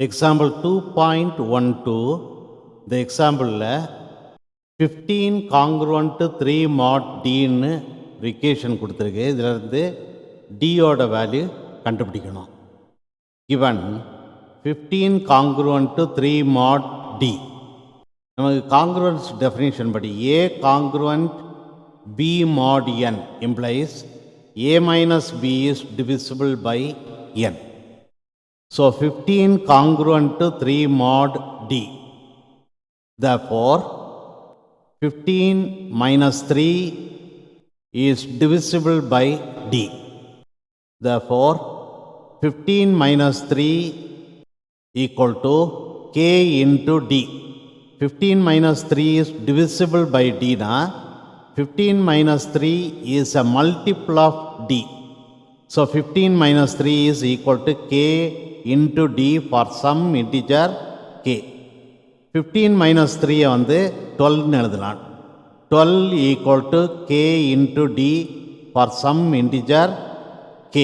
Example 2.12, இந்த எக்ஸாம்பிளில் 15 congruent to 3 mod dன்னு equation கொடுத்துருக்கு. இதிலிருந்து dயோட வேல்யூ கண்டுபிடிக்கணும். given 15 congruent to 3 mod d. நமக்கு congruence definition படி a congruent b mod n implies a minus b is divisible by n. So 15 congruent to 3 mod d. Therefore 15 minus 3 is divisible by d. Therefore 15 minus 3 equal to k into d. 15 minus 3 is divisible by d na. 15 minus 3 is a multiple of d. So 15 minus 3 is equal to k into d for some integer k. 15 minus 3 வந்து 12 எழுதலாம். 12 equal to k into d for some integer k.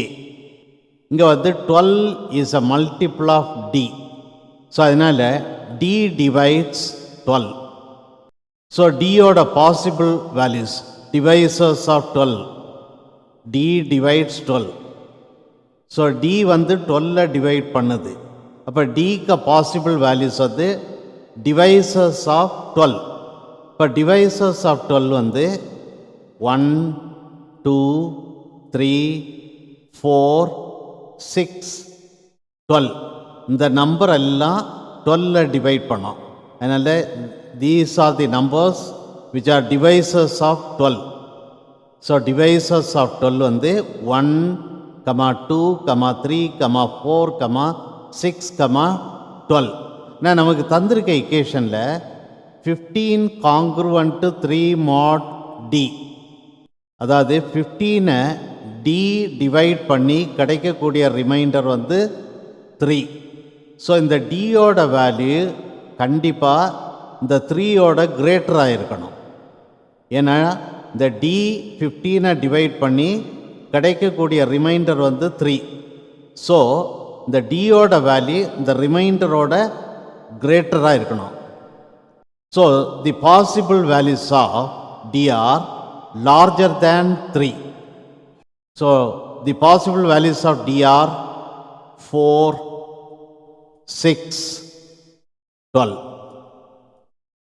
இங்கே வந்து 12 is a multiple of d. So அதனால் d divides 12. So dயோட possible values, divisors of 12, d divides 12. So d வந்து 12 divide பண்ணுது. அப்போ dக்கு பாசிபிள் வேல்யூஸ் வந்து டிவைசர்ஸ் ஆஃப் 12. இப்போ டிவைசர்ஸ் ஆஃப் 12 வந்து 1 2 3 4 6 12. இந்த நம்பர் எல்லாம் 12 டிவைட் பண்ணோம். அதனால் these are the numbers which are divisors of 12. So divisors of 12 வந்து 1, 2, 3, 4, 6, 12. நான் நமக்கு தந்திருக்க இக்குவேஷனில் 15 congruent to 3 mod d, அதாவது 15 d டிவைட் பண்ணி கிடைக்கக்கூடிய ரிமைண்டர் வந்து 3. ஸோ இந்த dயோட வேல்யூ கண்டிப்பாக இந்த 3யோட கிரேட்டராக இருக்கணும். ஏன்னா இந்த d 15 டிவைட் பண்ணி கிடைக்கக்கூடிய ரிமைண்டர் வந்து 3. ஸோ இந்த dயோட வேல்யூ இந்த ரிமைண்டரோட கிரேட்டராக இருக்கணும். So the possible values of d are larger than 3. So the possible values of d are 4, 6, 12.